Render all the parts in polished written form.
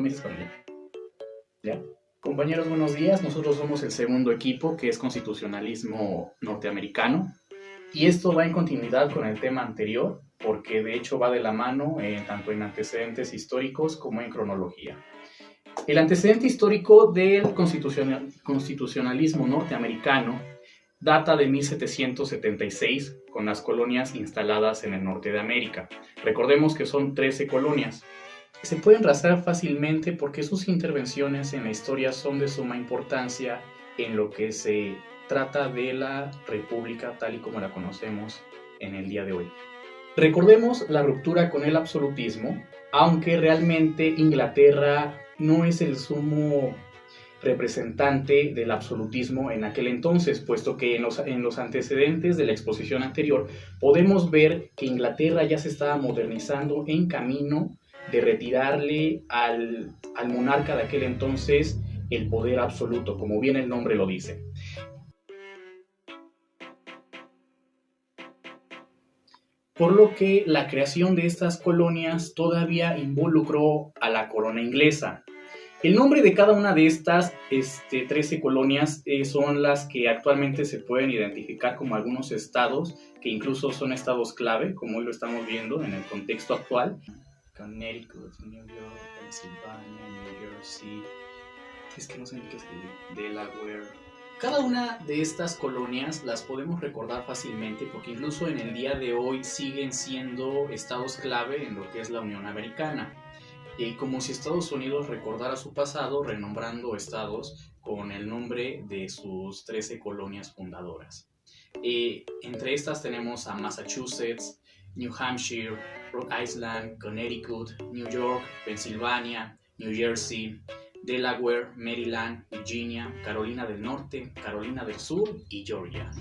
me dices cuando ya. Compañeros, buenos días. Nosotros somos el segundo equipo, que es constitucionalismo norteamericano. Y esto va en continuidad con el tema anterior, porque de hecho va de la mano tanto en antecedentes históricos como en cronología. El antecedente histórico del constitucionalismo norteamericano data de 1776, con las colonias instaladas en el norte de América. Recordemos que son 13 colonias. Se pueden rastrear fácilmente porque sus intervenciones en la historia son de suma importancia en lo que se trata de la República tal y como la conocemos en el día de hoy. Recordemos la ruptura con el absolutismo, aunque realmente Inglaterra no es el sumo representante del absolutismo en aquel entonces, puesto que en los antecedentes de la exposición anterior podemos ver que Inglaterra ya se estaba modernizando en camino de retirarle al monarca de aquel entonces el poder absoluto, como bien el nombre lo dice. Por lo que la creación de estas colonias todavía involucró a la corona inglesa. El nombre de cada una de estas 13 colonias son las que actualmente se pueden identificar como algunos estados, que incluso son estados clave, como hoy lo estamos viendo en el contexto actual. Connecticut, New York, Pennsylvania, New Jersey, es que no sé ni qué escribir, Delaware. Cada una de estas colonias las podemos recordar fácilmente porque incluso en el día de hoy siguen siendo estados clave en lo que es la Unión Americana. Como si Estados Unidos recordara su pasado renombrando estados con el nombre de sus 13 colonias fundadoras. Entre estas tenemos a Massachusetts, New Hampshire, Rhode Island, Connecticut, New York, Pensilvania, New Jersey, Delaware, Maryland, Virginia, Carolina del Norte, Carolina del Sur y Georgia.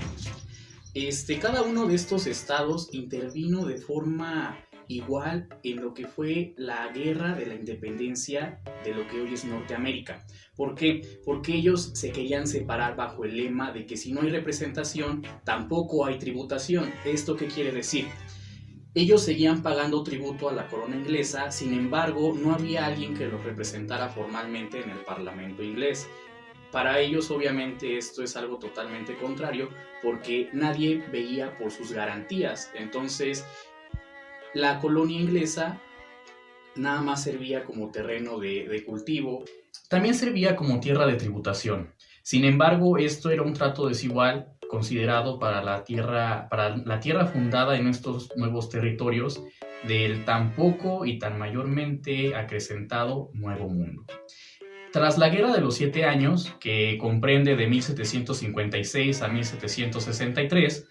Cada uno de estos estados intervino de forma igual en lo que fue la guerra de la independencia de lo que hoy es Norteamérica. ¿Por qué? Porque ellos se querían separar bajo el lema de que si no hay representación, tampoco hay tributación. ¿Esto qué quiere decir? Ellos seguían pagando tributo a la corona inglesa, sin embargo, no había alguien que los representara formalmente en el Parlamento inglés. Para ellos, obviamente, esto es algo totalmente contrario, porque nadie veía por sus garantías. Entonces, la colonia inglesa nada más servía como terreno de cultivo, también servía como tierra de tributación. Sin embargo, esto era un trato desigual considerado para la tierra fundada en estos nuevos territorios del tan poco y tan mayormente acrecentado Nuevo Mundo. Tras la Guerra de los 7 Años, que comprende de 1756 a 1763,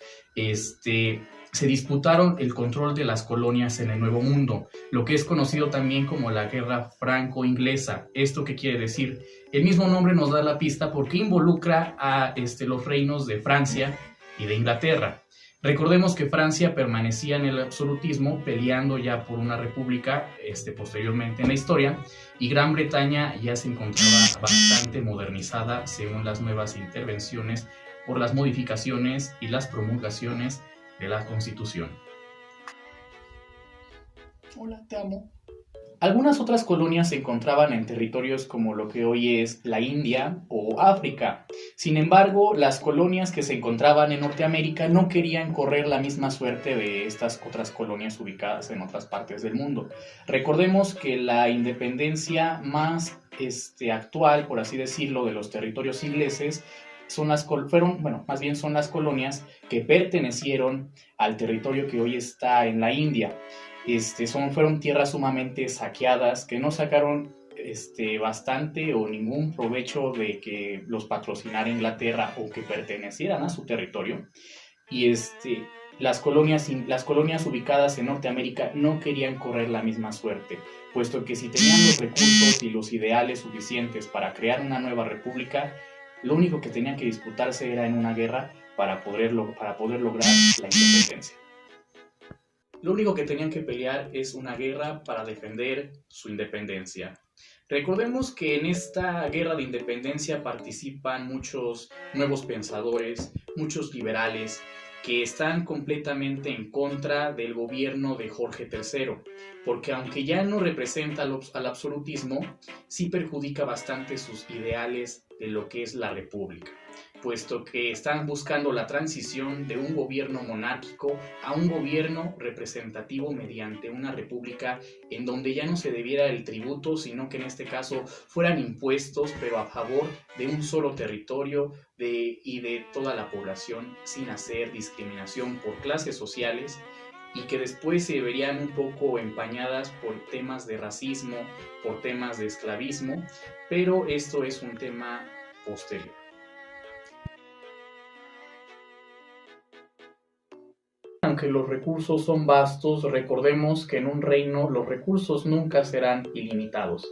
se disputaron el control de las colonias en el Nuevo Mundo, lo que es conocido también como la Guerra Franco-Inglesa. ¿Esto qué quiere decir? El mismo nombre nos da la pista porque involucra a los reinos de Francia y de Inglaterra. Recordemos que Francia permanecía en el absolutismo, peleando ya por una república posteriormente en la historia, y Gran Bretaña ya se encontraba bastante modernizada según las nuevas intervenciones por las modificaciones y las promulgaciones de la Constitución. Hola, te amo. Algunas otras colonias se encontraban en territorios como lo que hoy es la India o África. Sin embargo, las colonias que se encontraban en Norteamérica no querían correr la misma suerte de estas otras colonias ubicadas en otras partes del mundo. Recordemos que la independencia más actual, por así decirlo, de los territorios ingleses son las colonias que pertenecieron al territorio que hoy está en la India. Fueron tierras sumamente saqueadas que no sacaron bastante o ningún provecho de que los patrocinara Inglaterra o que pertenecieran a su territorio. Y las colonias ubicadas en Norteamérica no querían correr la misma suerte, puesto que si tenían los recursos y los ideales suficientes para crear una nueva república, lo único que tenían que disputarse era en una guerra para poder lograr la independencia. Lo único que tenían que pelear es una guerra para defender su independencia. Recordemos que en esta guerra de independencia participan muchos nuevos pensadores, muchos liberales, que están completamente en contra del gobierno de Jorge III, porque aunque ya no representa al absolutismo, sí perjudica bastante sus ideales de lo que es la república, puesto que están buscando la transición de un gobierno monárquico a un gobierno representativo mediante una república en donde ya no se debiera el tributo, sino que en este caso fueran impuestos, pero a favor de un solo territorio y de toda la población, sin hacer discriminación por clases sociales, y que después se verían un poco empañadas por temas de racismo, por temas de esclavismo, pero esto es un tema posterior. Aunque los recursos son vastos, recordemos que en un reino los recursos nunca serán ilimitados.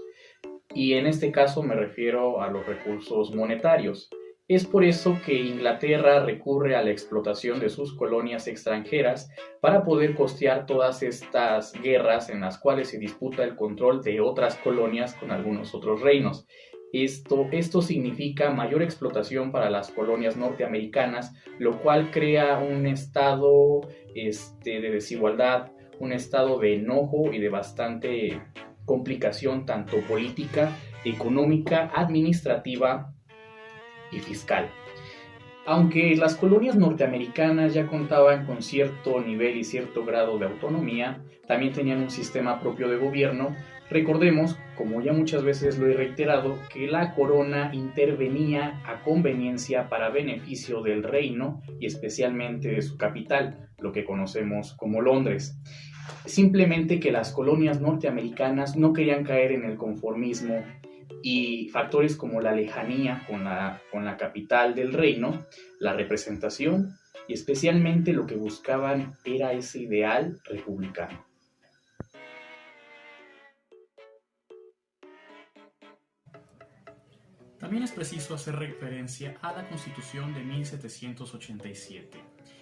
Y en este caso me refiero a los recursos monetarios. Es por eso que Inglaterra recurre a la explotación de sus colonias extranjeras para poder costear todas estas guerras en las cuales se disputa el control de otras colonias con algunos otros reinos. Esto significa mayor explotación para las colonias norteamericanas, lo cual crea un estado de desigualdad, un estado de enojo y de bastante complicación tanto política, económica, administrativa y fiscal. Aunque las colonias norteamericanas ya contaban con cierto nivel y cierto grado de autonomía, también tenían un sistema propio de gobierno. Recordemos, como ya muchas veces lo he reiterado, que la corona intervenía a conveniencia para beneficio del reino y especialmente de su capital, lo que conocemos como Londres. Simplemente que las colonias norteamericanas no querían caer en el conformismo y factores como la lejanía con la capital del reino, la representación y especialmente lo que buscaban era ese ideal republicano. También es preciso hacer referencia a la Constitución de 1787,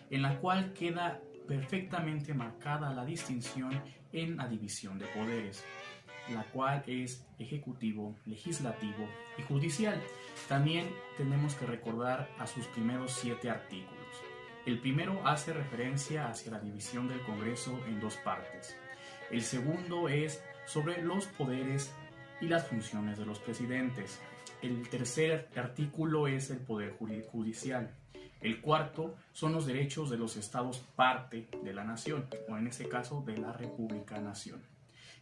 en la cual queda perfectamente marcada la distinción en la división de poderes, la cual es ejecutivo, legislativo y judicial. También tenemos que recordar a sus primeros 7 artículos. El primero hace referencia hacia la división del Congreso en 2 partes. El segundo es sobre los poderes y las funciones de los presidentes. El tercer artículo es el poder judicial. El cuarto son los derechos de los estados parte de la nación, o en este caso de la República Nación.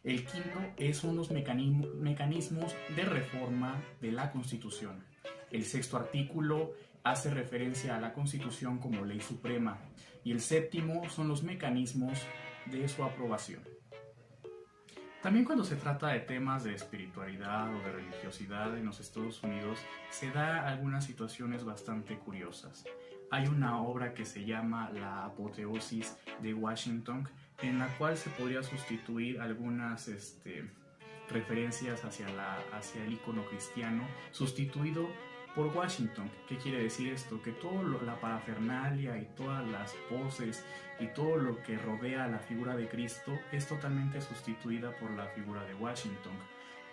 El quinto son los mecanismos de reforma de la Constitución. El sexto artículo hace referencia a la Constitución como ley suprema. Y el séptimo son los mecanismos de su aprobación. También cuando se trata de temas de espiritualidad o de religiosidad en los Estados Unidos, se da algunas situaciones bastante curiosas. Hay una obra que se llama La Apoteosis de Washington, en la cual se podría sustituir algunas referencias hacia el icono cristiano, sustituido por Washington. ¿Qué quiere decir esto? Que toda la parafernalia y todas las poses y todo lo que rodea a la figura de Cristo es totalmente sustituida por la figura de Washington.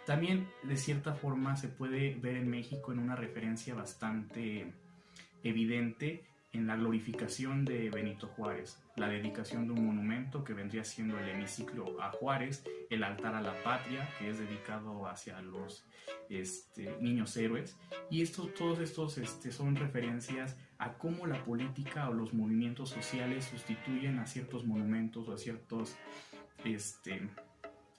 También, de cierta forma, se puede ver en México en una referencia bastante evidente en la glorificación de Benito Juárez, la dedicación de un monumento que vendría siendo el hemiciclo a Juárez, el altar a la patria, que es dedicado hacia los niños héroes, y todos estos son referencias a cómo la política o los movimientos sociales sustituyen a ciertos monumentos o a ciertos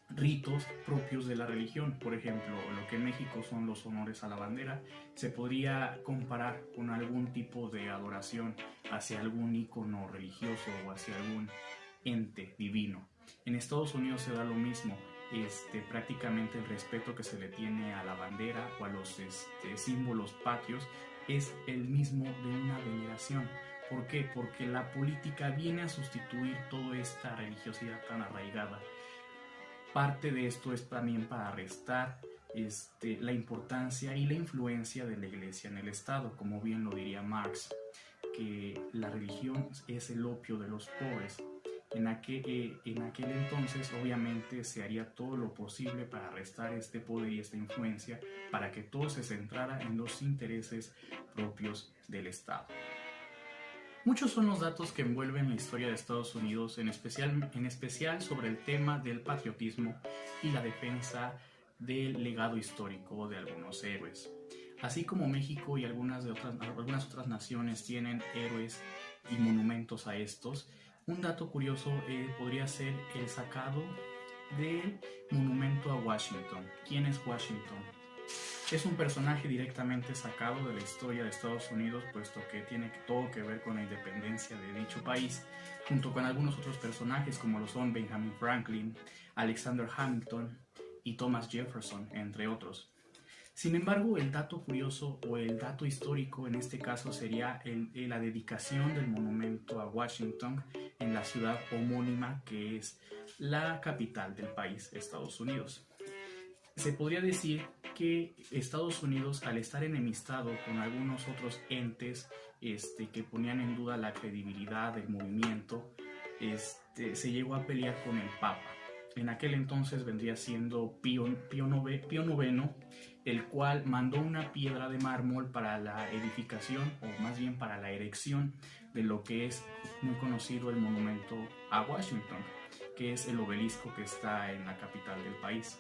ritos propios de la religión. Por ejemplo, lo que en México son los honores a la bandera, se podría comparar con algún tipo de adoración hacia algún ícono religioso o hacia algún ente divino. En Estados Unidos se da lo mismo. Prácticamente el respeto que se le tiene a la bandera o a los símbolos patrios es el mismo de una veneración. ¿Por qué? Porque la política viene a sustituir toda esta religiosidad tan arraigada. Parte de esto es también para restar la importancia y la influencia de la Iglesia en el Estado, como bien lo diría Marx, que la religión es el opio de los pobres. En aquel entonces, obviamente, se haría todo lo posible para restar este poder y esta influencia para que todo se centrara en los intereses propios del Estado. Muchos son los datos que envuelven la historia de Estados Unidos, en especial sobre el tema del patriotismo y la defensa del legado histórico de algunos héroes. Así como México y algunas otras naciones tienen héroes y monumentos a estos, un dato curioso podría ser el sacado del monumento a Washington. ¿Quién es Washington? Es un personaje directamente sacado de la historia de Estados Unidos, puesto que tiene todo que ver con la independencia de dicho país, junto con algunos otros personajes como lo son Benjamin Franklin, Alexander Hamilton y Thomas Jefferson, entre otros. Sin embargo, el dato curioso o el dato histórico en este caso sería la dedicación del monumento a Washington en la ciudad homónima, que es la capital del país, Estados Unidos. Se podría decir que Estados Unidos, al estar enemistado con algunos otros entes que ponían en duda la credibilidad del movimiento, se llegó a pelear con el Papa. En aquel entonces vendría siendo Pío IX, el cual mandó una piedra de mármol para la edificación, o más bien para la erección, de lo que es muy conocido el monumento a Washington, que es el obelisco que está en la capital del país.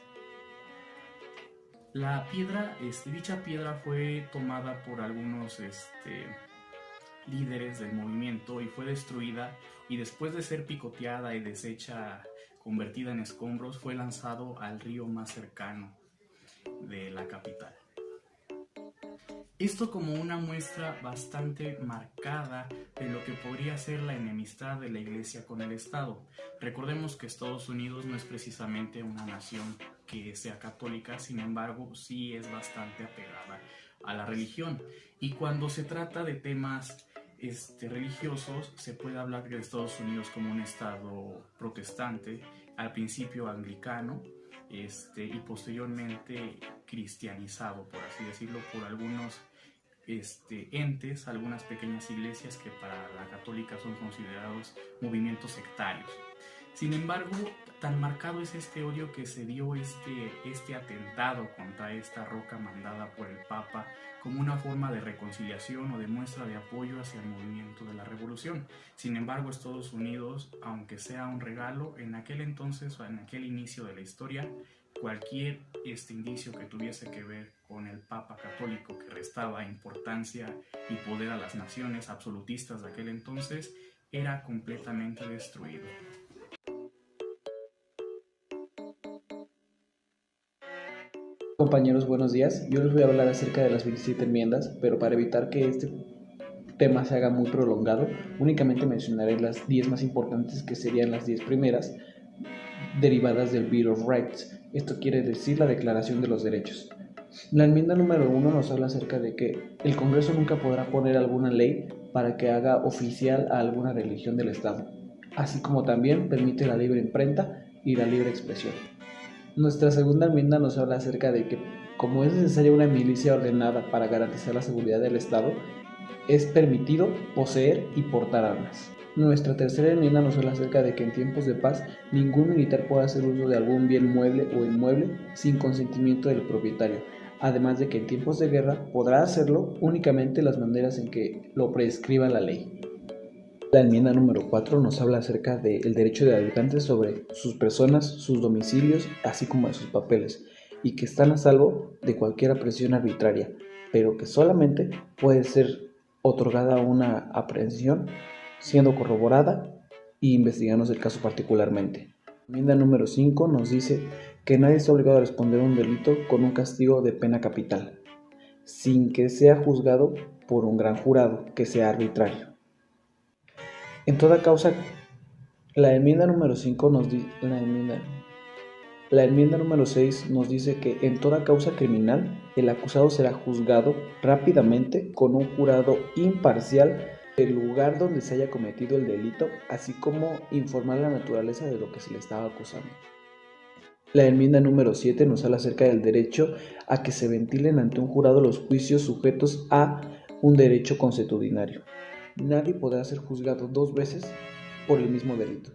La piedra, dicha piedra fue tomada por algunos líderes del movimiento y fue destruida, y después de ser picoteada y deshecha, convertida en escombros, fue lanzado al río más cercano de la capital. Esto como una muestra bastante marcada de lo que podría ser la enemistad de la Iglesia con el Estado. Recordemos que Estados Unidos no es precisamente una nación que sea católica, sin embargo sí es bastante apegada a la religión. Y cuando se trata de temas religiosos, se puede hablar de Estados Unidos como un estado protestante, al principio anglicano, y posteriormente cristianizado, por así decirlo, por algunos entes, algunas pequeñas iglesias que para la católica son considerados movimientos sectarios. Sin embargo, tan marcado es este odio que se dio este atentado contra esta roca mandada por el Papa como una forma de reconciliación o de muestra de apoyo hacia el movimiento de la revolución. Sin embargo, Estados Unidos, aunque sea un regalo, en aquel entonces o en aquel inicio de la historia, cualquier indicio que tuviese que ver con el Papa católico, que restaba importancia y poder a las naciones absolutistas de aquel entonces, era completamente destruido. Compañeros, buenos días. Yo les voy a hablar acerca de las 27 enmiendas, pero para evitar que este tema se haga muy prolongado, únicamente mencionaré las 10 más importantes, que serían las 10 primeras, derivadas del Bill of Rights. Esto quiere decir la Declaración de los Derechos. La enmienda número 1 nos habla acerca de que el Congreso nunca podrá poner alguna ley para que haga oficial a alguna religión del Estado, así como también permite la libre imprenta y la libre expresión. Nuestra segunda enmienda nos habla acerca de que, como es necesaria una milicia ordenada para garantizar la seguridad del Estado, es permitido poseer y portar armas. Nuestra tercera enmienda nos habla acerca de que en tiempos de paz ningún militar puede hacer uso de algún bien mueble o inmueble sin consentimiento del propietario, además de que en tiempos de guerra podrá hacerlo únicamente las maneras en que lo prescriba la ley. La enmienda número 4 nos habla acerca del derecho de habitantes sobre sus personas, sus domicilios, así como de sus papeles, y que están a salvo de cualquier presión arbitraria, pero que solamente puede ser otorgada una aprehensión siendo corroborada y investigándose el caso particularmente. La enmienda número 5 nos dice que nadie está obligado a responder a un delito con un castigo de pena capital, sin que sea juzgado por un gran jurado que sea arbitrario. En toda causa, la enmienda número 5 la enmienda número 6 nos dice que en toda causa criminal el acusado será juzgado rápidamente con un jurado imparcial del lugar donde se haya cometido el delito, así como informar la naturaleza de lo que se le estaba acusando. La enmienda número 7 nos habla acerca del derecho a que se ventilen ante un jurado los juicios sujetos a un derecho consuetudinario. Nadie podrá ser juzgado 2 veces por el mismo delito.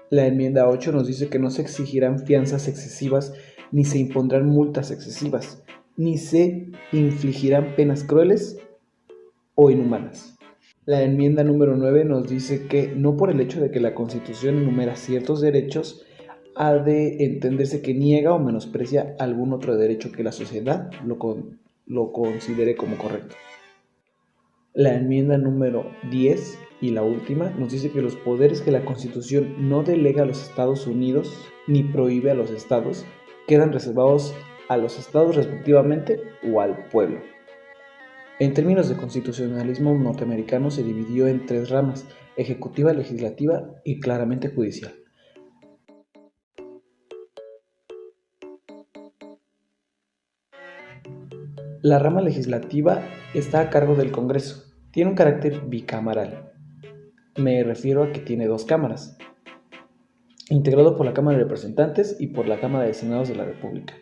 La enmienda 8 nos dice que no se exigirán fianzas excesivas, ni se impondrán multas excesivas, ni se infligirán penas crueles o inhumanas. La enmienda número 9 nos dice que no por el hecho de que la Constitución enumera ciertos derechos, ha de entenderse que niega o menosprecia algún otro derecho que la sociedad lo considere como correcto. La enmienda número 10 y la última nos dice que los poderes que la Constitución no delega a los Estados Unidos ni prohíbe a los estados quedan reservados a los estados respectivamente o al pueblo. En términos de constitucionalismo norteamericano se dividió en 3 ramas: ejecutiva, legislativa y claramente judicial. La rama legislativa está a cargo del Congreso. Tiene un carácter bicameral. Me refiero a que tiene 2 cámaras, integrado por la Cámara de Representantes y por la Cámara de Senados de la República,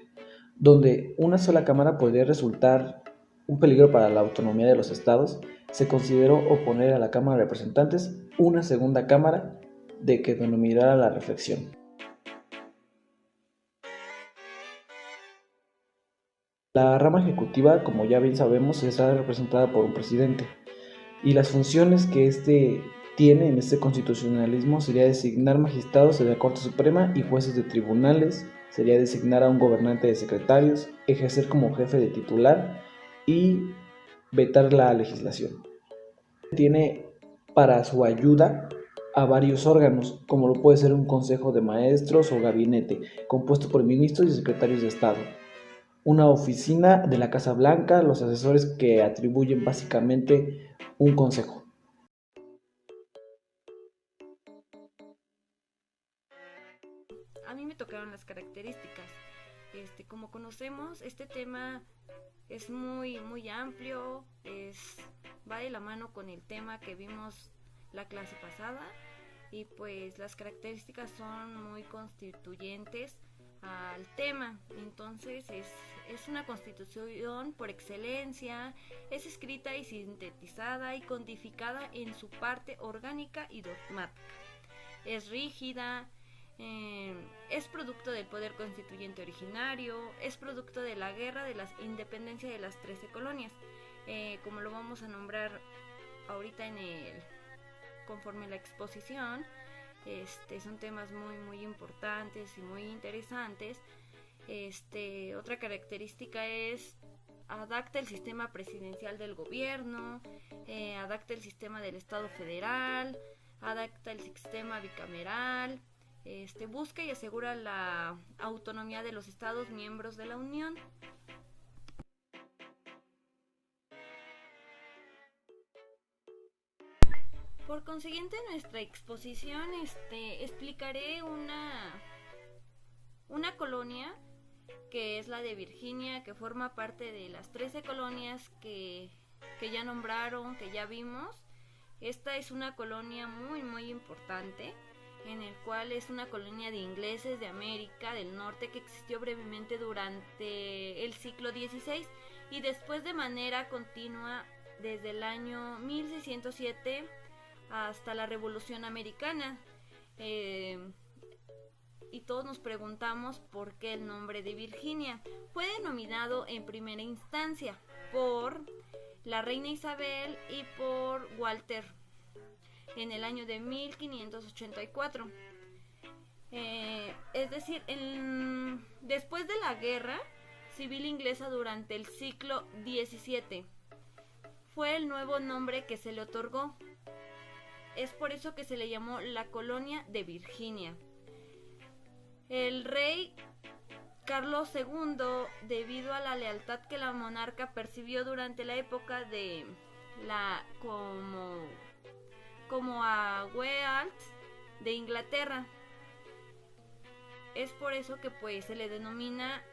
donde una sola cámara podría resultar un peligro para la autonomía de los estados. Se consideró oponer a la Cámara de Representantes una segunda cámara de que denominara la reflexión. La rama ejecutiva, como ya bien sabemos, está representada por un presidente, y las funciones que éste tiene en este constitucionalismo sería designar magistrados de la Corte Suprema y jueces de tribunales, sería designar a un gobernante de secretarios, ejercer como jefe de titular y vetar la legislación. Tiene para su ayuda a varios órganos, como lo puede ser un consejo de maestros o gabinete, compuesto por ministros y secretarios de Estado, una oficina de la Casa Blanca, los asesores que atribuyen básicamente un consejo. A mí me tocaron las características. Como conocemos, este tema es muy amplio, va de la mano con el tema que vimos la clase pasada, y pues las características son muy constituyentes al tema. Entonces es una constitución por excelencia, es escrita y sintetizada y codificada en su parte orgánica y dogmática. Es rígida, es producto del poder constituyente originario, es producto de la guerra de la independencia de las 13 colonias, como lo vamos a nombrar ahorita conforme la exposición. Son temas muy importantes y muy interesantes. Otra característica es adapta el sistema presidencial del gobierno, adapta el sistema del Estado federal, adapta el sistema bicameral, busca y asegura la autonomía de los estados miembros de la Unión. Por consiguiente, en nuestra exposición explicaré una colonia que es la de Virginia, que forma parte de las 13 colonias que ya nombraron, que ya vimos. Esta es una colonia muy importante, en el cual es una colonia de ingleses de América del Norte que existió brevemente durante el siglo XVI y después de manera continua desde el año 1607 hasta la Revolución Americana. Y todos nos preguntamos por qué el nombre de Virginia. Fue denominado en primera instancia por la reina Isabel y por Walter en el año de 1584. Es decir, después de la guerra civil inglesa durante el siglo XVII, fue el nuevo nombre que se le otorgó. Es por eso que se le llamó la colonia de Virginia. El rey Carlos II, debido a la lealtad que la monarca percibió durante la época de como a Wales de Inglaterra, es por eso que pues se le denomina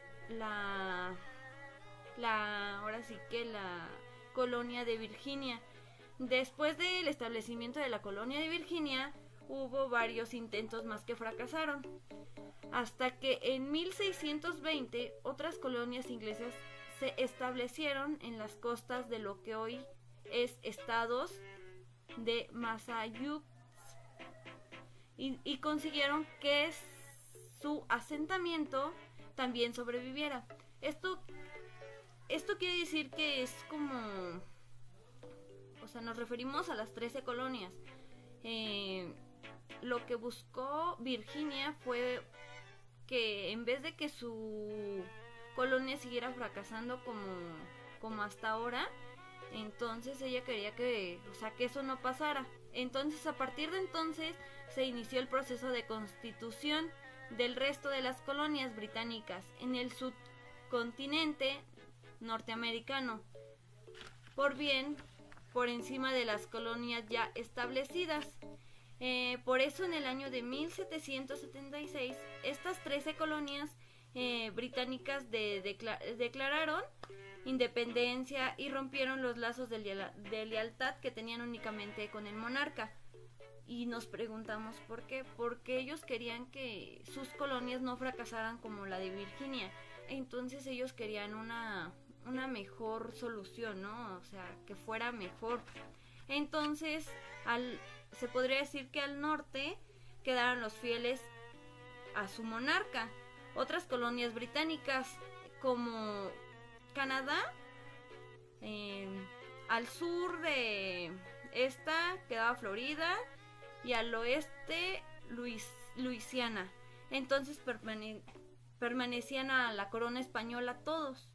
ahora sí que la colonia de Virginia. Después del establecimiento de la colonia de Virginia, hubo varios intentos más que fracasaron, hasta que en 1620 otras colonias inglesas se establecieron en las costas de lo que hoy es estados de Massachusetts y consiguieron que su asentamiento también sobreviviera. Esto quiere decir que es como, o sea, nos referimos a las 13 colonias. Lo que buscó Virginia fue que en vez de que su colonia siguiera fracasando como hasta ahora, entonces ella quería que eso no pasara. Entonces, a partir de entonces se inició el proceso de constitución del resto de las colonias británicas en el subcontinente norteamericano, por encima de las colonias ya establecidas. Por eso en el año de 1776 estas 13 colonias británicas declararon independencia y rompieron los lazos de lealtad que tenían únicamente con el monarca. Y nos preguntamos por qué. Porque ellos querían que sus colonias no fracasaran como la de Virginia. Entonces ellos querían una mejor solución, ¿no? O sea, que fuera mejor. Entonces, se podría decir que al norte quedaron los fieles a su monarca. Otras colonias británicas como Canadá, al sur de esta quedaba Florida y al oeste Luisiana. Entonces permanecían a la corona española todos.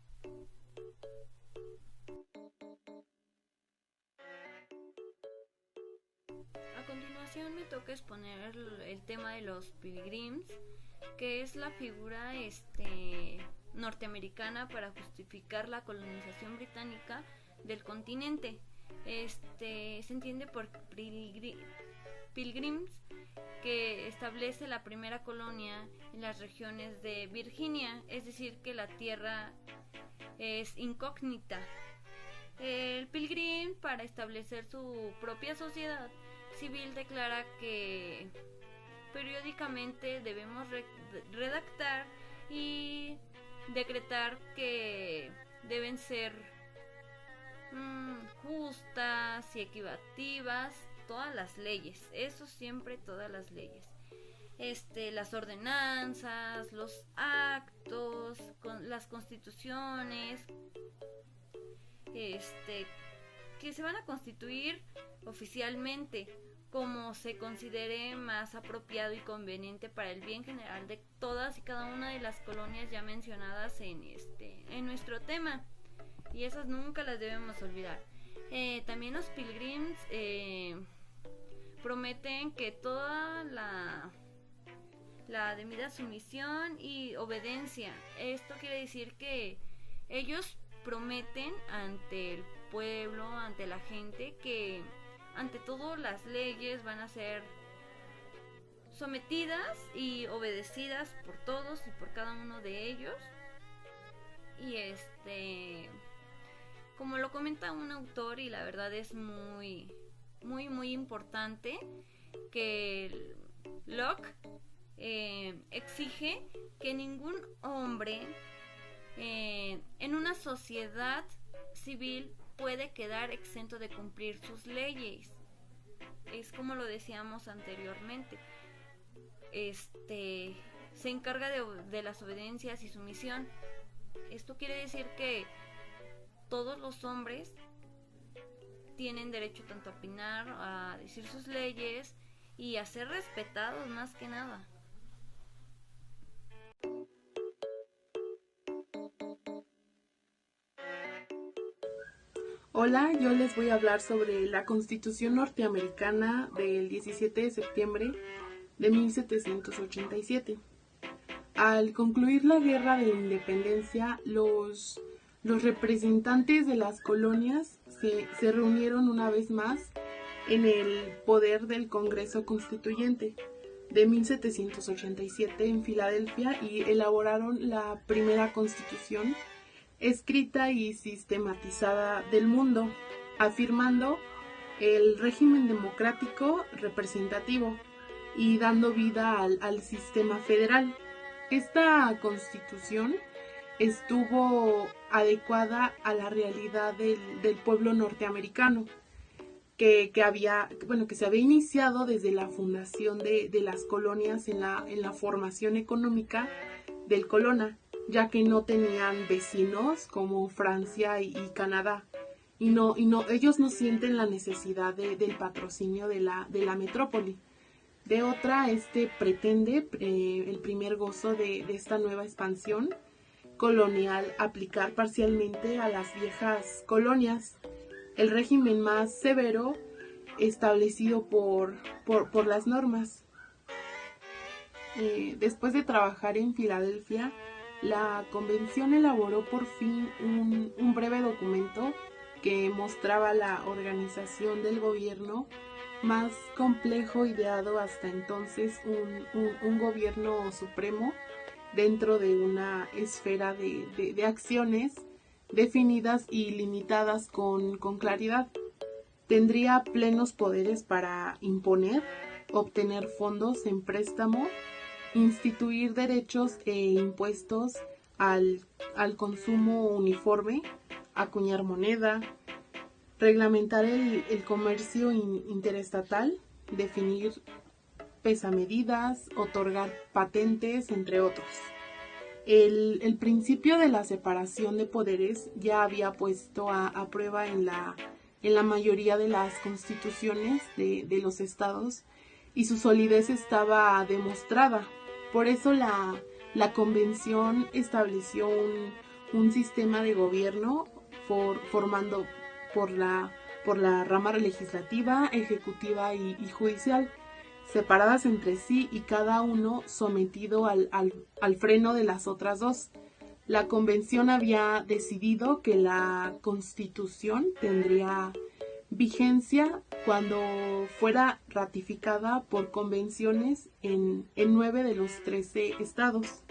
A continuación me toca exponer el tema de los Pilgrims, que es la figura norteamericana para justificar la colonización británica del continente. Se entiende por Pilgrims que establece la primera colonia en las regiones de Virginia, es decir, que la tierra es incógnita. El Pilgrim, para establecer su propia sociedad civil, declara que periódicamente debemos redactar y decretar que deben ser justas y equitativas todas las leyes, eso siempre, todas las leyes, las ordenanzas, los actos, las constituciones, que se van a constituir oficialmente como se considere más apropiado y conveniente para el bien general de todas y cada una de las colonias ya mencionadas en nuestro tema, y esas nunca las debemos olvidar. También los Pilgrims prometen que toda la debida sumisión y obediencia. Esto quiere decir que ellos prometen ante el pueblo, ante la gente, que ante todo las leyes van a ser sometidas y obedecidas por todos y por cada uno de ellos. Y como lo comenta un autor, y la verdad es muy muy muy importante, que Locke exige que ningún hombre en una sociedad civil puede quedar exento de cumplir sus leyes. Es como lo decíamos anteriormente, se encarga de las obediencias y sumisión. Esto quiere decir que todos los hombres tienen derecho tanto a opinar, a decir sus leyes y a ser respetados más que nada. Hola, yo les voy a hablar sobre la Constitución norteamericana del 17 de septiembre de 1787. Al concluir la Guerra de Independencia, los representantes de las colonias se reunieron una vez más en el poder del Congreso Constituyente de 1787 en Filadelfia y elaboraron la primera constitución escrita y sistematizada del mundo, afirmando el régimen democrático representativo y dando vida al sistema federal. Esta constitución estuvo adecuada a la realidad del pueblo norteamericano. que se había iniciado desde la fundación de las colonias en la formación económica del colona, ya que no tenían vecinos como Francia y Canadá. Ellos no sienten la necesidad del patrocinio de la metrópoli. De otra, pretende el primer gozo de esta nueva expansión colonial aplicar parcialmente a las viejas colonias el régimen más severo establecido por las normas. Después de trabajar en Filadelfia, la convención elaboró por fin un breve documento que mostraba la organización del gobierno más complejo ideado hasta entonces, un gobierno supremo dentro de una esfera de acciones definidas y limitadas con claridad. Tendría plenos poderes para imponer, obtener fondos en préstamo, instituir derechos e impuestos al consumo uniforme, acuñar moneda, reglamentar el comercio interestatal, definir pesamedidas, otorgar patentes, entre otros. El principio de la separación de poderes ya había puesto a prueba en la mayoría de las constituciones de los estados y su solidez estaba demostrada. Por eso la convención estableció un sistema de gobierno formando por la rama legislativa, ejecutiva y judicial, separadas entre sí y cada uno sometido al freno de las otras dos. La convención había decidido que la Constitución tendría vigencia cuando fuera ratificada por convenciones en 9 de los 13 estados.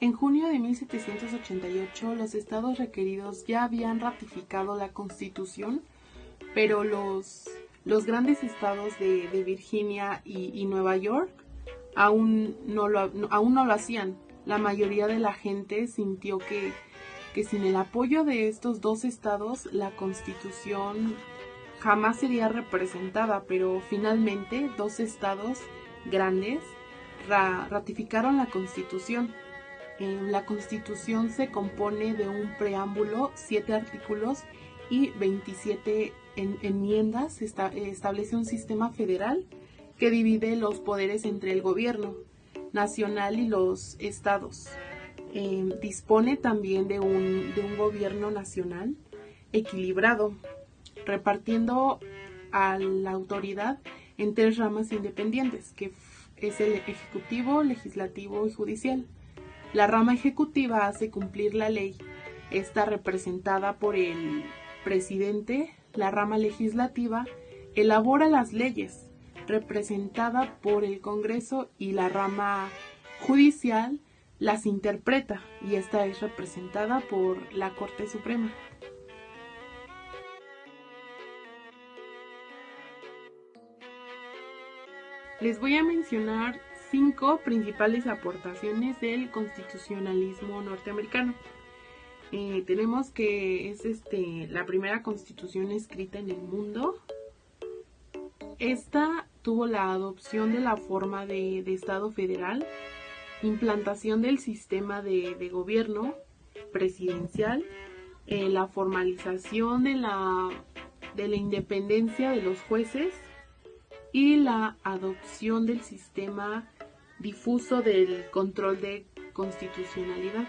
En junio de 1788, los estados requeridos ya habían ratificado la Constitución, pero los grandes estados de Virginia y Nueva York aún no lo hacían. La mayoría de la gente sintió que sin el apoyo de estos dos estados, la Constitución jamás sería representada, pero finalmente 2 estados grandes ratificaron la Constitución. La Constitución se compone de un preámbulo, 7 artículos y 27 enmiendas. Establece un sistema federal que divide los poderes entre el gobierno nacional y los estados. Dispone también de un gobierno nacional equilibrado, repartiendo a la autoridad en 3 ramas independientes, que es el ejecutivo, legislativo y judicial. La rama ejecutiva hace cumplir la ley, está representada por el presidente. La rama legislativa elabora las leyes, representada por el Congreso, y la rama judicial las interpreta, y esta es representada por la Corte Suprema. Les voy a mencionar 5 principales aportaciones del constitucionalismo norteamericano. Tenemos que es la primera constitución escrita en el mundo. Esta tuvo la adopción de la forma de Estado federal, implantación del sistema de gobierno presidencial, la formalización de la independencia de los jueces y la adopción del sistema difuso del control de constitucionalidad.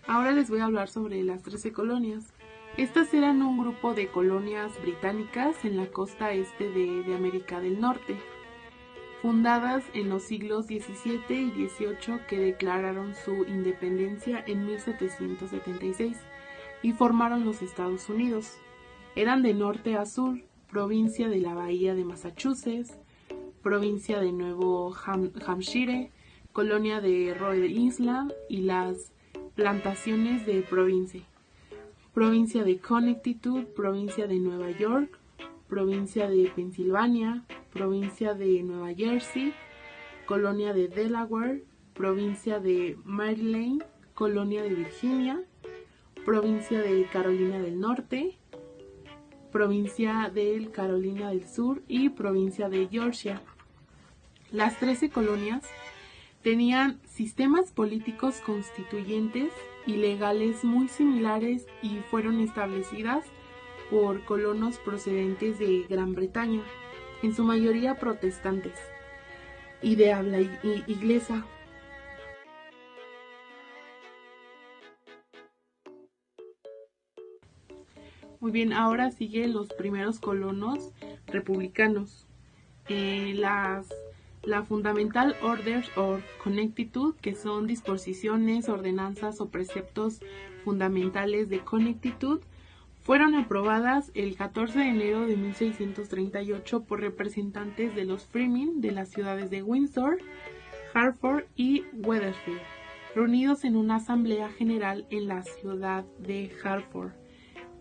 Ahora les voy a hablar sobre las 13 colonias. Estas eran un grupo de colonias británicas en la costa este de América del Norte, fundadas en los siglos XVII y XVIII, que declararon su independencia en 1776 y formaron los Estados Unidos. Eran de norte a sur, provincia de la Bahía de Massachusetts, provincia de Nuevo Hampshire, colonia de Rhode Island y las plantaciones de Province, provincia de Connecticut, provincia de Nueva York, provincia de Pensilvania, provincia de Nueva Jersey, colonia de Delaware, provincia de Maryland, colonia de Virginia, provincia de Carolina del Norte, provincia de Carolina del Sur y provincia de Georgia. Las 13 colonias tenían sistemas políticos constituyentes y legales muy similares y fueron establecidas por colonos procedentes de Gran Bretaña, en su mayoría protestantes y de habla inglesa. Muy bien, ahora siguen los primeros colonos republicanos. La Fundamental Orders of Connecticut, que son disposiciones, ordenanzas o preceptos fundamentales de Connecticut, fueron aprobadas el 14 de enero de 1638 por representantes de los Freemen de las ciudades de Windsor, Hartford y Wethersfield, reunidos en una asamblea general en la ciudad de Hartford.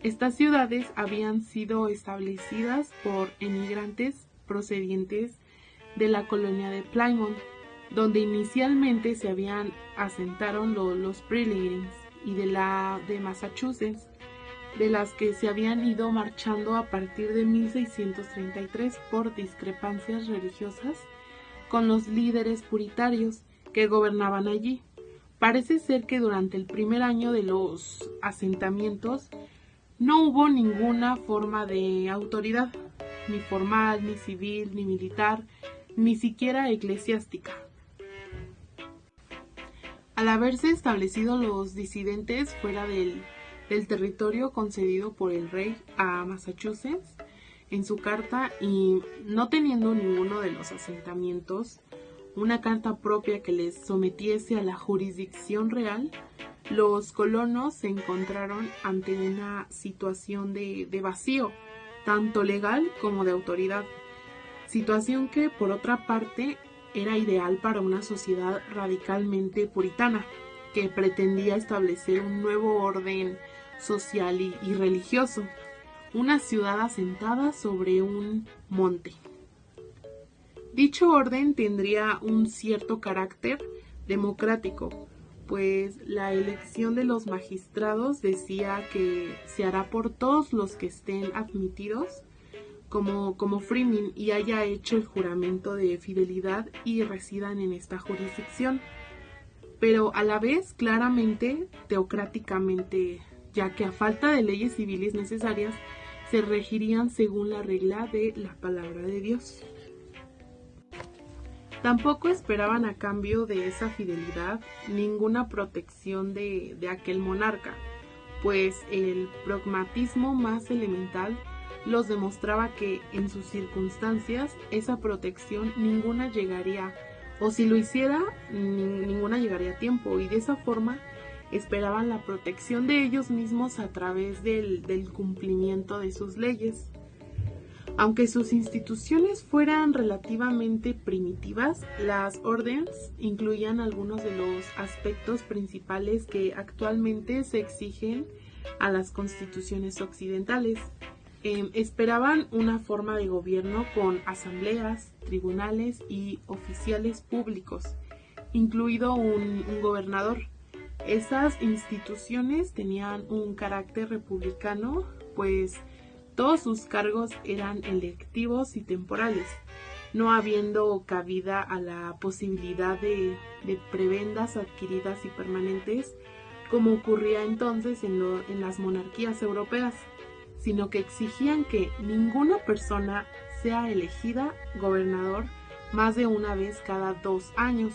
Estas ciudades habían sido establecidas por emigrantes procedentes de la colonia de Plymouth, donde inicialmente se habían asentaron los Pilgrims y de Massachusetts, de las que se habían ido marchando a partir de 1633 por discrepancias religiosas con los líderes puritarios que gobernaban allí. Parece ser que durante el primer año de los asentamientos no hubo ninguna forma de autoridad, ni formal, ni civil, ni militar, ni siquiera eclesiástica. Al haberse establecido los disidentes fuera del territorio concedido por el rey a Massachusetts en su carta y no teniendo ninguno de los asentamientos una carta propia que les sometiese a la jurisdicción real, los colonos se encontraron ante una situación de vacío, tanto legal como de autoridad, situación que por otra parte era ideal para una sociedad radicalmente puritana, que pretendía establecer un nuevo orden social y religioso, una ciudad asentada sobre un monte. Dicho orden tendría un cierto carácter democrático, pues la elección de los magistrados decía que se hará por todos los que estén admitidos como freemen y haya hecho el juramento de fidelidad y residan en esta jurisdicción, pero a la vez claramente teocráticamente, ya que a falta de leyes civiles necesarias se regirían según la regla de la palabra de Dios. Tampoco esperaban a cambio de esa fidelidad ninguna protección de aquel monarca, pues el pragmatismo más elemental los demostraba que en sus circunstancias esa protección ninguna llegaría, o si lo hiciera, ninguna llegaría a tiempo, y de esa forma esperaban la protección de ellos mismos a través del cumplimiento de sus leyes. Aunque sus instituciones fueran relativamente primitivas, las órdenes incluían algunos de los aspectos principales que actualmente se exigen a las constituciones occidentales. Esperaban una forma de gobierno con asambleas, tribunales y oficiales públicos, incluido un gobernador. Esas instituciones tenían un carácter republicano, pues todos sus cargos eran electivos y temporales, no habiendo cabida a la posibilidad de prebendas adquiridas y permanentes, como ocurría entonces en las monarquías europeas, sino que exigían que ninguna persona sea elegida gobernador más de una vez cada 2 años.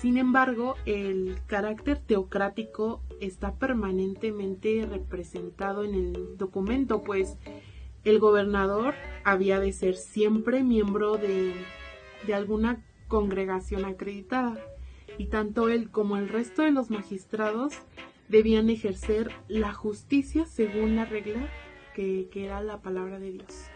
Sin embargo, el carácter teocrático está permanentemente representado en el documento, pues el gobernador había de ser siempre miembro de alguna congregación acreditada, y tanto él como el resto de los magistrados debían ejercer la justicia según la regla que era la palabra de Dios.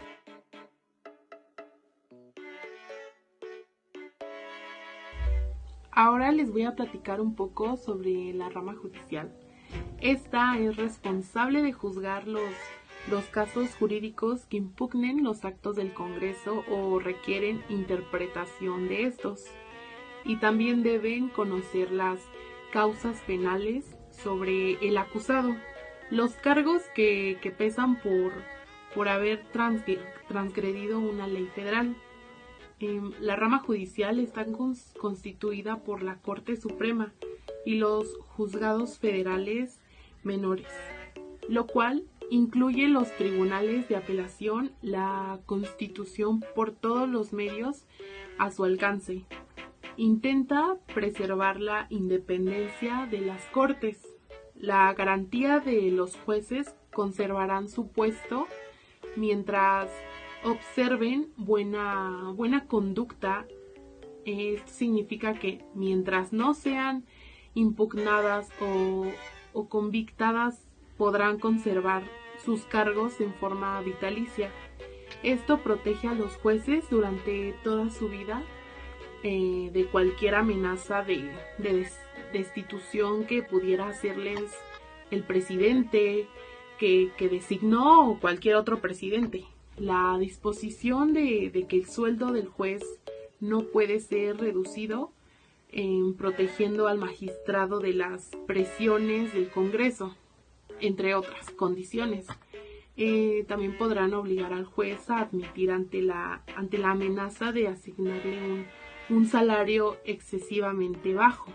Ahora les voy a platicar un poco sobre la rama judicial. Esta es responsable de juzgar los casos jurídicos que impugnen los actos del Congreso o requieren interpretación de estos. y también deben conocer las causas penales sobre el acusado, los cargos que pesan por haber transgredido una ley federal. La rama judicial está constituida por la Corte Suprema y los juzgados federales menores, lo cual incluye los tribunales de apelación, la Constitución por todos los medios a su alcance. Intenta preservar la independencia de las Cortes. La garantía de los jueces conservarán su puesto mientras observen buena conducta. Esto significa que mientras no sean impugnadas o convictadas, podrán conservar sus cargos en forma vitalicia. Esto protege a los jueces durante toda su vida de cualquier amenaza de destitución que pudiera hacerles el presidente que designó o cualquier otro presidente. La disposición de que el sueldo del juez no puede ser reducido, protegiendo al magistrado de las presiones del Congreso, entre otras condiciones. También podrán obligar al juez a admitir ante la amenaza de asignarle un salario excesivamente bajo.